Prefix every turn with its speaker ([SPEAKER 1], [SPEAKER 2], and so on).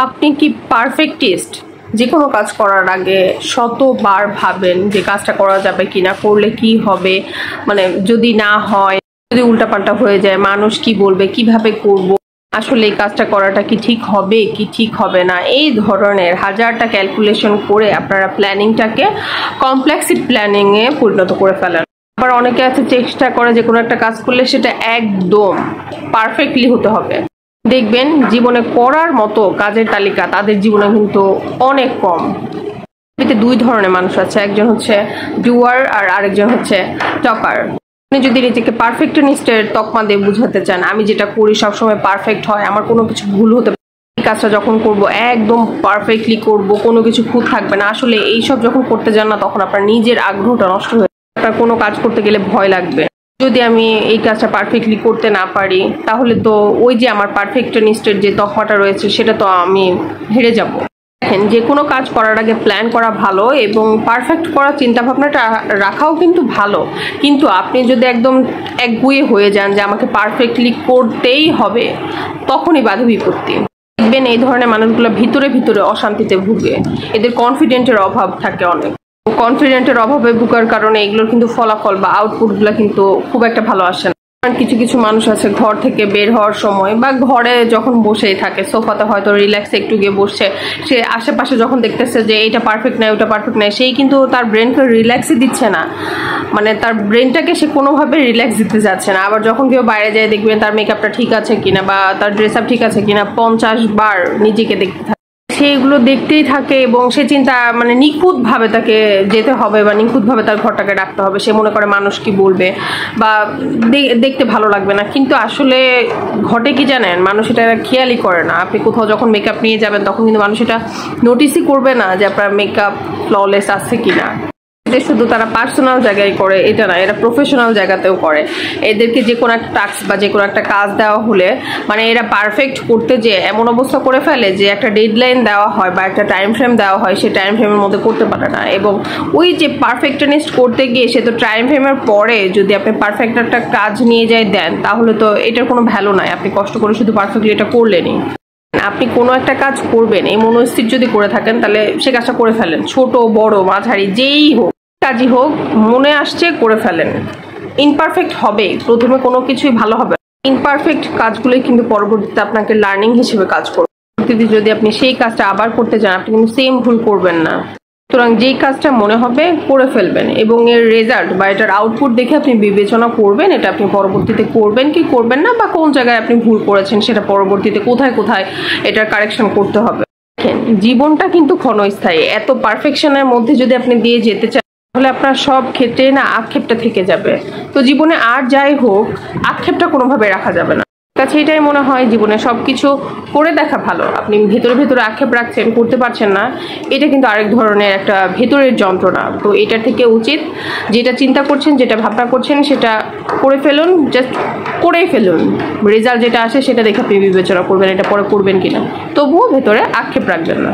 [SPEAKER 1] আপনি কি পারফেক্টিস্ট? যে কোনো কাজ করার আগে শতবার ভাবেন যে কাজটা করা যাবে কিনা, করলে কি হবে, মানে যদি না হয়, যদি উল্টাপাল্টা হয়ে যায়, মানুষ কি বলবে, কিভাবে করব, আসলে এই কাজটা করাটা কি ঠিক হবে কি ঠিক হবে না, এই ধরনের হাজারটা ক্যালকুলেশন করে আপনারা প্ল্যানিংটাকে কমপ্লেক্সিটি প্ল্যানিংয়ে পরিণত করে ফেলেন। আবার অনেকে আছে চেষ্টা করে যে কোনো একটা কাজ করলে সেটা একদম পারফেক্টলি হতে হবে। দেখবেন জীবনে করার মতো কাজের তালিকা তাদের জীবনে কিন্তু অনেক কম। পৃথিবীতে দুই ধরনের মানুষ আছে, একজন হচ্ছে ডুয়ার আর আরেকজন হচ্ছে টকার। আপনি যদি নিজেকে পারফেকশনিস্টের তকমা দিয়ে বুঝাতে চান, আমি যেটা করি সবসময় পারফেক্ট হয়, আমার কোনো কিছু ভুল হতে পারে, এই কাজটা যখন করব একদম পারফেক্টলি করব, কোনো কিছু খুঁত থাকবে না, আসলে এইসব যখন করতে যান না তখন আপনার নিজের আগ্রহটা নষ্ট হয়ে যায়। আপনার কোনো কাজ করতে গেলে ভয় লাগবে, যদি আমি এই কাজটা পারফেক্টলি করতে না পারি তাহলে তো ওই যে আমার পারফেকশনিস্টের যে তকমাটা রয়েছে সেটা তো আমি হেরে যাব। দেখেন, যে কোনো কাজ করার আগে প্ল্যান করা ভালো এবং পারফেক্ট করার চিন্তা ভাবনাটা রাখাও কিন্তু ভালো, কিন্তু আপনি যদি একদম একগুঁয়ে হয়ে যান যে আমাকে পারফেক্টলি করতেই হবে, তখনই বাধা বিপত্তি। দেখবেন এই ধরনের মানুষগুলো ভিতরে ভিতরে অশান্তিতে ভুগে, এদের কনফিডেন্টের অভাব থাকে অনেক। কনফিডেন্টের অভাবে ভোগার কারণে এগুলোর কিন্তু ফলাফল বা আউটপুটগুলো কিন্তু খুব একটা ভালো আসে না। কিছু কিছু মানুষ আছে ঘর থেকে বের হওয়ার সময় বা ঘরে যখন বসেই থাকে, সোফাতে হয়তো রিল্যাক্সে একটু গিয়ে বসছে, সে আশেপাশে যখন দেখতেছে যে এটা পারফেক্ট নাই ওটা পারফেক্ট নাই, সেই কিন্তু তার ব্রেনকে রিল্যাক্সই দিচ্ছে না, মানে তার ব্রেনটাকে সে কোনোভাবে রিল্যাক্স দিতে যাচ্ছে না। আবার যখন কেউ বাইরে যায় দেখবেন তার মেকআপটা ঠিক আছে কিনা বা তার ড্রেস আপ ঠিক আছে কিনা 50 বার নিজেকে দেখতে থাকে, সেগুলো দেখতেই থাকে এবং সে চিন্তা মানে নিখুঁতভাবে তাকে যেতে হবে বা নিখুঁতভাবে তার ঘরটাকে রাখতে হবে। সে মনে করে মানুষ কি বলবে বা দেখতে ভালো লাগবে না, কিন্তু আসলে ঘটে কি জানেন, মানুষ এটা খেয়ালই করে না। আপনি কোথাও যখন মেকআপ নিয়ে যাবেন তখন কিন্তু মানুষ এটা নোটিসই করবে না যে আপনার মেকআপ ফ্ললেস আছে কিনা। শুধু তারা পার্সোনাল জায়গায় করে এটা না, এরা প্রফেশনাল জায়গাতেও করে। এদেরকে যে কোনো একটা টাস্ক বা যে কোনো একটা কাজ দেওয়া হলে মানে এরা পারফেক্ট করতে যে এমন অবস্থা করে ফেলে যে একটা ডেডলাইন দেওয়া হয় বা একটা টাইম ফ্রেম দেওয়া হয়, সেই টাইম ফ্রেমের মধ্যে করতে পারে না। এবং ওই যে পারফেকশনিস্ট করতে গিয়ে সে তো টাইম ফ্রেমের পরে যদি আপনি পারফেক্ট একটা কাজ নিয়ে যাই দেন, তাহলে তো এটার কোনো ভ্যালু নাই। আপনি কষ্ট করে শুধু পারফেক্টলি এটা করলেনই। আপনি কোনো একটা কাজ করবেন এই মনস্থির যদি করে থাকেন তাহলে সে কাজটা করে ফেলেন, ছোট বড় মাঝারি যেই হোক, কাজই হোক, মনে আসছে করে ফেলেন। ইমপারফেক্ট হবে, প্রথমে কোনো কিছুই ভালো হবে। ইমপারফেক্ট কাজগুলোই কিন্তু পরবর্তীতে আপনাকে লার্নিং হিসেবে কাজ করবে। পরবর্তীতে যদি আপনি সেই কাজটা আবার করতে চান, আপনি কিন্তু সেম ভুল করবেন না। সুতরাং যেই কাজটা মনে হবে করে ফেলবেন এবং এর রেজাল্ট বা এটার আউটপুট দেখে আপনি বিবেচনা করবেন এটা আপনি পরবর্তীতে করবেন কি করবেন না, বা কোন জায়গায় আপনি ভুল করেছেন সেটা পরবর্তীতে কোথায় কোথায় এটার কারেকশন করতে হবে। জীবনটা কিন্তু ক্ষণস্থায়ী, এত পারফেকশনের মধ্যে যদি আপনি দিয়ে যেতে চান তাহলে আপনার সব ক্ষেত্রে না আক্ষেপটা থেকে যাবে। তো জীবনে আর যাই হোক আক্ষেপটা কোনোভাবে রাখা যাবে না। কাছে এটাই মনে হয় জীবনে সবকিছু করে দেখা ভালো। আপনি ভেতরে ভেতরে আক্ষেপ রাখছেন, করতে পারছেন না, এটা কিন্তু আরেক ধরনের একটা ভেতরের যন্ত্রণা। তো এটা থেকে উচিত যেটা চিন্তা করছেন, যেটা ভাবনা করছেন সেটা করে ফেলুন, জাস্ট করেই ফেলুন। রেজাল্ট যেটা আসে সেটা দেখে আপনি বিবেচনা করবেন এটা পরে করবেন কিনা, তবুও ভেতরে আক্ষেপ রাখবেন না।